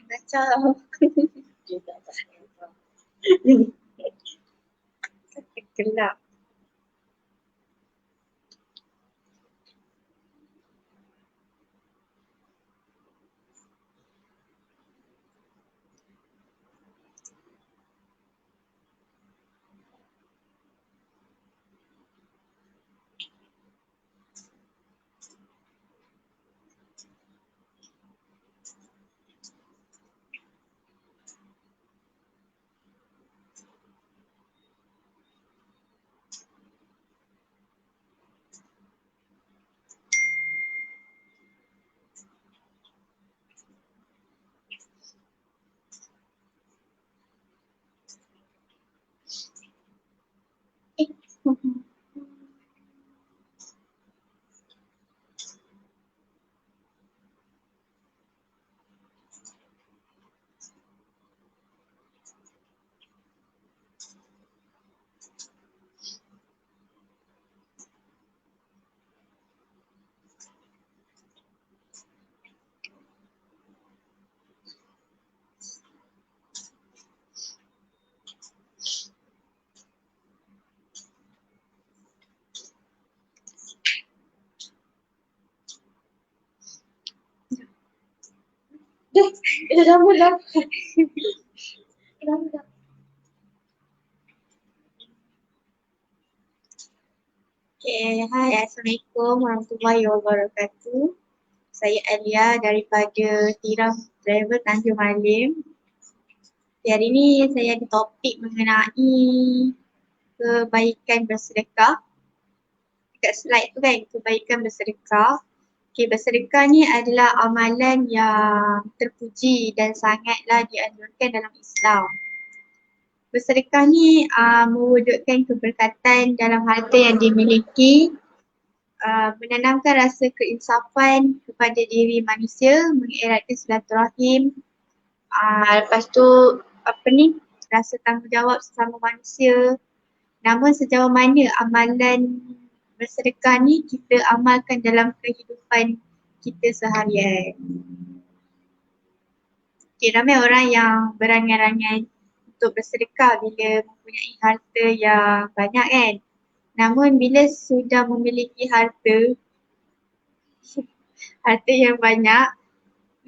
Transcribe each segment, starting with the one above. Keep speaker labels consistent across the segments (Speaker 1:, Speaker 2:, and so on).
Speaker 1: Kacau.
Speaker 2: Dia tak tahu.
Speaker 1: Gelap.
Speaker 2: Dah lama dah. Lama dah.
Speaker 1: Okay, hai, Assalamualaikum warahmatullahi wabarakatuh. Saya Alia daripada Tiram Travel Tanjung Malim. Hari ini saya ada topik mengenai kebaikan bersedekah. Dekat slide tu kan, kebaikan bersedekah. Okay, bersedekah ni adalah amalan yang terpuji dan sangatlah dianjurkan dalam Islam. Bersedekah ni mewujudkan keberkatan dalam harta yang dimiliki, menanamkan rasa keinsafan kepada diri manusia, mengeratkan silaturahim, lepas tu rasa tanggungjawab sesama manusia. Namun sejauh mana amalan bersedekah ni kita amalkan dalam kehidupan kita seharian. Okay, ramai orang yang berangan-angan untuk bersedekah bila mempunyai harta yang banyak kan. Namun bila sudah memiliki harta yang banyak,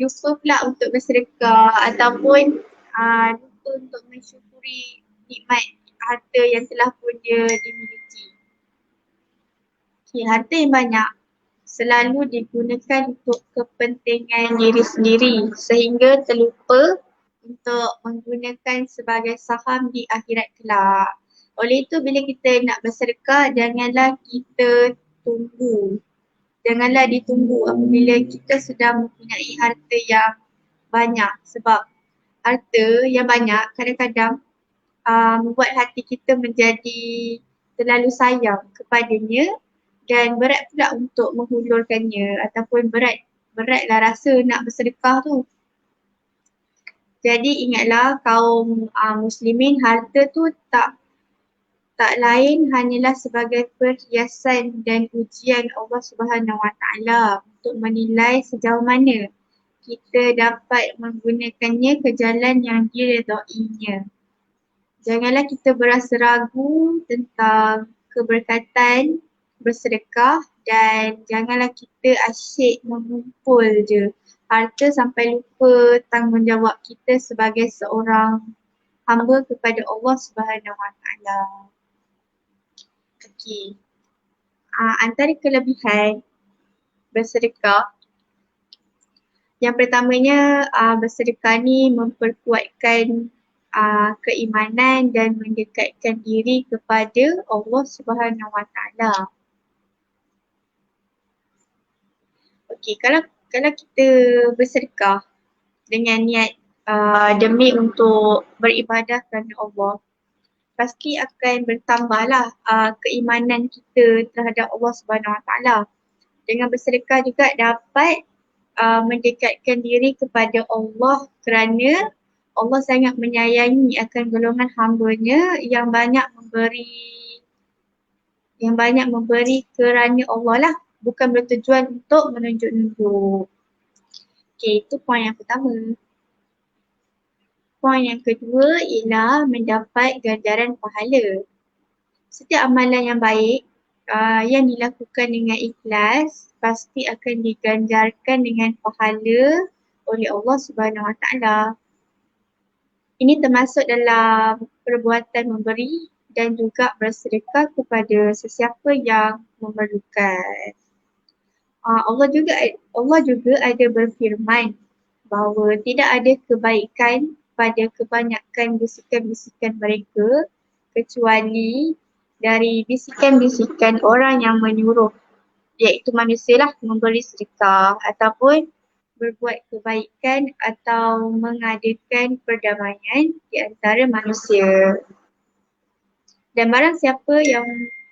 Speaker 1: lupa pula untuk bersedekah ataupun lupa untuk mensyukuri nikmat harta yang telah pun dia dimiliki. Okay, harta yang banyak selalu digunakan untuk kepentingan diri sendiri sehingga terlupa untuk menggunakan sebagai saham di akhirat kelak. Oleh itu bila kita nak bersedekah, janganlah ditunggu apabila kita sudah mempunyai harta yang banyak, sebab harta yang banyak kadang-kadang membuat hati kita menjadi terlalu sayang kepadanya dan berat pula untuk menghulurkannya ataupun beratlah rasa nak bersedekah tu. Jadi ingatlah kaum muslimin, harta tu tak lain hanyalah sebagai perhiasan dan ujian Allah Subhanahu Wa Taala untuk menilai sejauh mana kita dapat menggunakannya ke jalan yang diredainya. Janganlah kita berasa ragu tentang keberkatan bersedekah dan janganlah kita asyik mengumpul je harta sampai lupa tanggungjawab kita sebagai seorang hamba kepada Allah Subhanahu Wa Taala. Okey. Antara kelebihan bersedekah, yang pertamanya bersedekah ni memperkuatkan keimanan dan mendekatkan diri kepada Allah Subhanahu Wa Taala. Okey, kalau kita bersedekah dengan niat demi untuk beribadah kerana Allah, pasti akan bertambahlah keimanan kita terhadap Allah Subhanahu Wa Taala. Dengan bersedekah juga dapat mendekatkan diri kepada Allah kerana Allah sangat menyayangi akan golongan hamba-Nya yang banyak memberi kerana Allah lah, bukan bertujuan untuk menunjuk-nunjuk. Okay, itu poin yang pertama. Poin yang kedua ialah mendapat ganjaran pahala. Setiap amalan yang baik yang dilakukan dengan ikhlas pasti akan diganjarkan dengan pahala oleh Allah Subhanahu Wa Taala. Ini termasuk dalam perbuatan memberi dan juga bersedekah kepada sesiapa yang memerlukan. Allah juga ada berfirman bahawa tidak ada kebaikan pada kebanyakan bisikan-bisikan mereka kecuali dari bisikan-bisikan orang yang menyuruh, iaitu manusialah memberi sedekah ataupun berbuat kebaikan atau mengadakan perdamaian di antara manusia. Dan barang siapa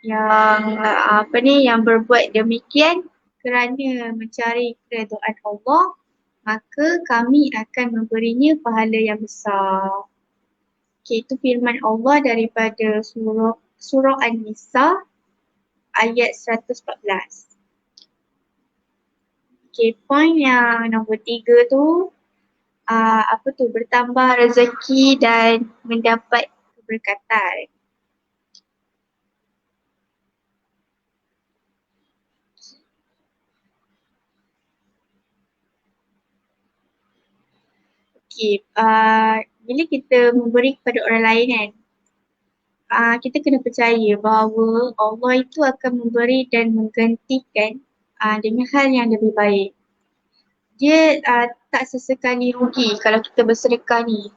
Speaker 1: yang berbuat demikian kerana mencari keredaan Allah, maka kami akan memberinya pahala yang besar. Okay, itu firman Allah daripada surah An-Nisa ayat 114. Okay, poin yang nombor 3 tu bertambah rezeki dan mendapat keberkatan. Okay, bila kita memberi kepada orang lain kan, kita kena percaya bahawa Allah itu akan memberi dan menggantikan dengan hal yang lebih baik. Dia tak sesekali rugi kalau kita bersedekah ni.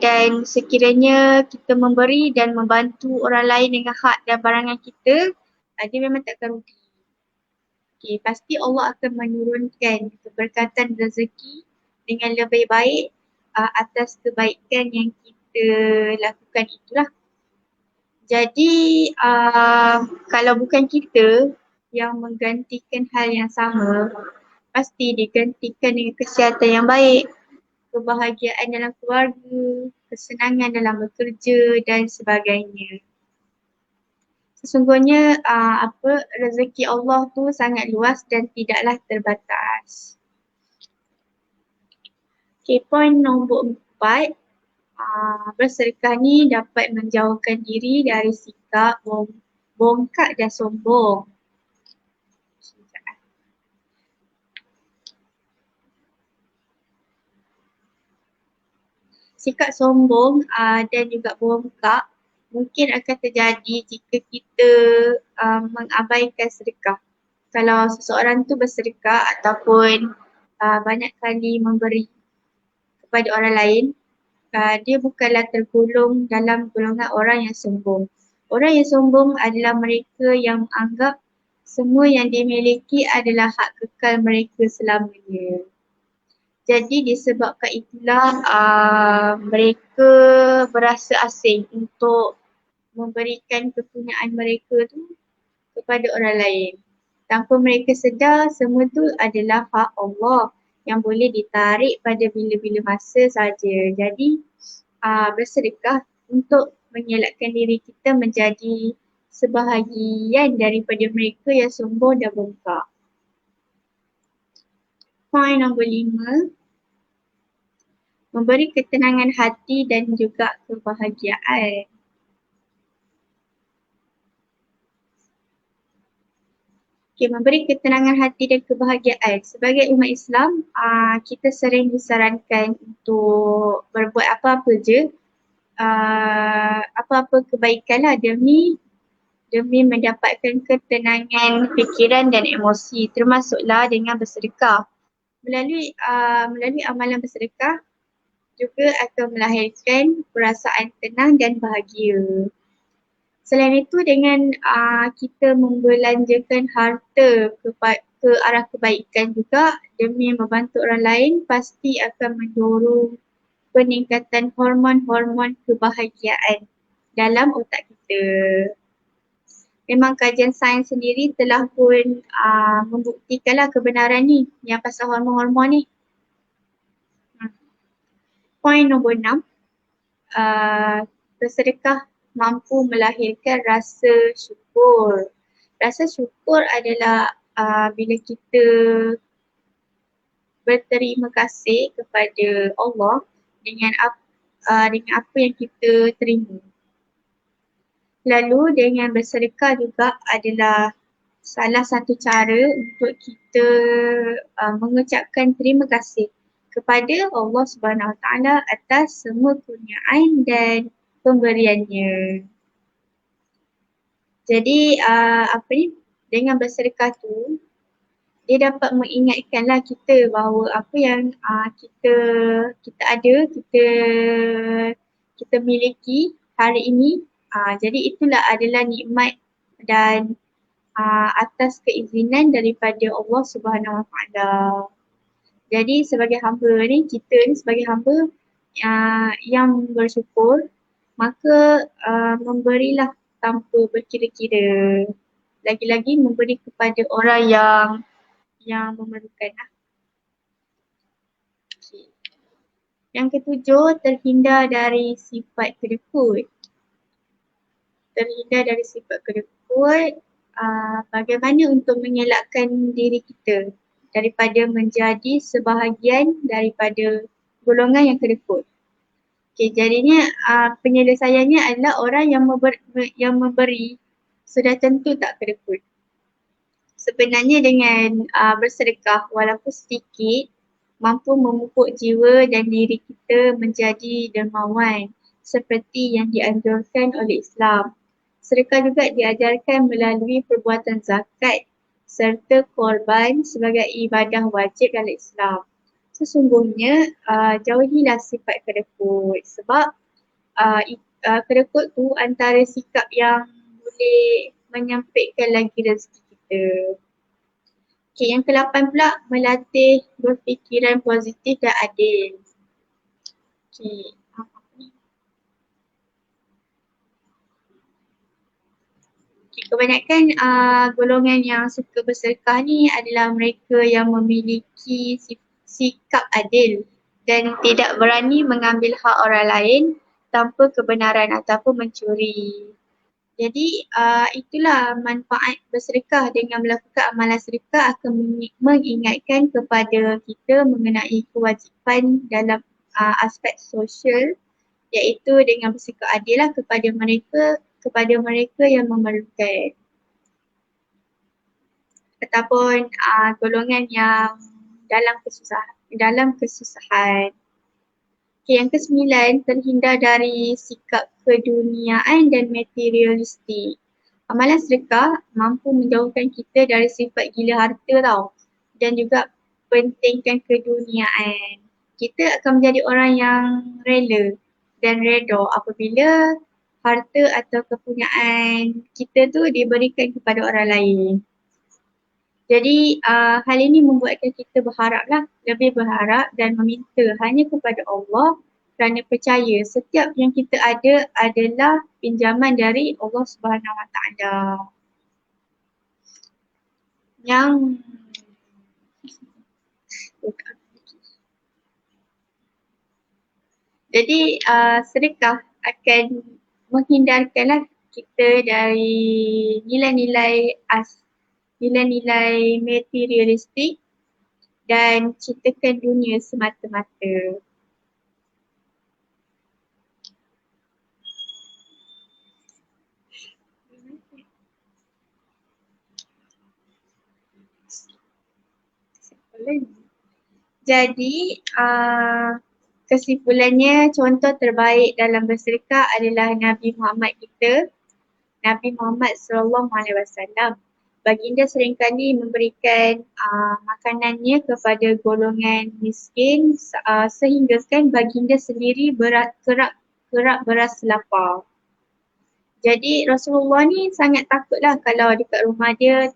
Speaker 1: Dan sekiranya kita memberi dan membantu orang lain dengan hak dan barangan kita, dia memang takkan rugi. Okay, pasti Allah akan menurunkan keberkatan rezeki dengan lebih baik atas kebaikan yang kita lakukan itulah. Jadi kalau bukan kita yang menggantikan hal yang sama, pasti digantikan dengan kesihatan yang baik, kebahagiaan dalam keluarga, kesenangan dalam bekerja dan sebagainya. Sesungguhnya rezeki Allah tu sangat luas dan tidaklah terbatas. Okay, poin nombor 4. Bersedekah ni dapat menjauhkan diri dari sikap bongkak dan sombong. Sikap sombong dan juga bongkak mungkin akan terjadi jika kita mengabaikan sedekah. Kalau seseorang tu bersedekah ataupun banyak kali memberi kepada orang lain, dia bukanlah tergolong dalam golongan orang yang sombong. Orang yang sombong adalah mereka yang menganggap semua yang dimiliki adalah hak kekal mereka selamanya. Jadi disebabkan itulah mereka berasa asing untuk memberikan kepunyaan mereka tu kepada orang lain. Tanpa mereka sedar semua tu adalah hak Allah yang boleh ditarik pada bila-bila masa saja. Jadi bersedekah untuk mengelakkan diri kita menjadi sebahagian daripada mereka yang sombong dan bongkak. Poin nombor 5. Memberi ketenangan hati dan juga kebahagiaan. Okay, memberi ketenangan hati dan kebahagiaan. Sebagai umat Islam, kita sering disarankan untuk berbuat apa-apa je, apa-apa kebaikan lah demi mendapatkan ketenangan fikiran dan emosi, termasuklah dengan bersedekah. Melalui amalan bersedekah juga akan melahirkan perasaan tenang dan bahagia. Selain itu, dengan kita membelanjakan harta ke arah kebaikan juga demi membantu orang lain, pasti akan mendorong peningkatan hormon-hormon kebahagiaan dalam otak kita. Memang kajian sains sendiri telah pun membuktikanlah kebenaran ni, yang pasal hormon-hormon ni. Poin nombor 6. Bersedekah mampu melahirkan rasa syukur. Rasa syukur adalah bila kita berterima kasih kepada Allah dengan apa yang kita terima. Lalu dengan bersedekah juga adalah salah satu cara untuk kita mengucapkan terima kasih kepada Allah Subhanahu Wa Taala atas semua kurniaan dan pemberiannya. Jadi dengan bersedekah tu dia dapat mengingatkanlah kita bahawa apa yang kita ada, kita miliki hari ini, jadi itulah adalah nikmat dan atas keizinan daripada Allah Subhanahu Wa Taala. Jadi sebagai hamba ni, kita ni sebagai hamba yang bersyukur, maka memberilah tanpa berkira-kira. Lagi-lagi memberi kepada orang yang memerlukan. Okay. Yang ketujuh, terhindar dari sifat kedekut. Terhindar dari sifat kedekut, bagaimana untuk mengelakkan diri kita daripada menjadi sebahagian daripada golongan yang kedekut. Okay, jadinya penyelesaiannya adalah orang yang memberi sudah tentu tak kedekut. Sebenarnya dengan bersedekah walaupun sedikit mampu memupuk jiwa dan diri kita menjadi dermawan seperti yang dianjurkan oleh Islam. Sedekah juga diajarkan melalui perbuatan zakat serta korban sebagai ibadah wajib dalam Islam. Sesungguhnya jauhilah sifat kedekut sebab kedekut tu antara sikap yang boleh menyempitkan lagi rezeki kita. Okay, yang ke-8 pula, melatih berfikiran positif dan adil. Okay. Kebanyakan golongan yang suka bersedekah ni adalah mereka yang memiliki sikap adil dan tidak berani mengambil hak orang lain tanpa kebenaran ataupun mencuri. Jadi itulah manfaat bersedekah. Dengan melakukan amalan sedekah akan mengingatkan kepada kita mengenai kewajipan dalam aspek sosial, iaitu dengan bersikap adil lah kepada mereka yang memerlukan ataupun golongan yang dalam kesusahan. Okay, yang ke-9, terhindar dari sikap keduniaan dan materialistik. Amalan sedekah mampu menjauhkan kita dari sifat gila harta tau, dan juga pentingkan keduniaan. Kita akan menjadi orang yang rela dan redha apabila harta atau kepunyaan kita tu diberikan kepada orang lain. Jadi hal ini membuatkan kita lebih berharap dan meminta hanya kepada Allah kerana percaya setiap yang kita ada adalah pinjaman dari Allah Subhanahu Wa Taala. Yang jadi sedekah akan menghindarkanlah kita dari nilai-nilai materialistik dan cintakan dunia semata-mata. Jadi kesimpulannya, contoh terbaik dalam bersedekah adalah Nabi Muhammad kita, Nabi Muhammad SAW. Baginda seringkali memberikan makanannya kepada golongan miskin sehinggakan baginda sendiri kerap berasa lapar. Jadi Rasulullah ni sangat takutlah kalau dekat rumah dia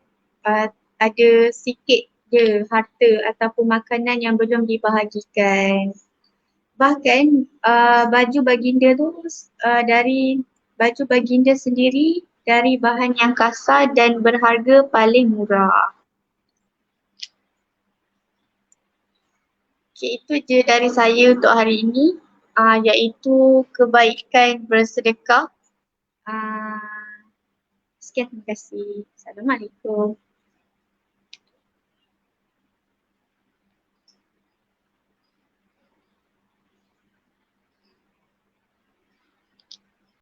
Speaker 1: ada sikit je harta ataupun makanan yang belum dibahagikan. Bahkan baju baginda tu dari baju baginda sendiri dari bahan yang kasar dan berharga paling murah. Okay, itu je dari saya untuk hari ini, iaitu kebaikan bersedekah. Sekian, terima kasih. Assalamualaikum.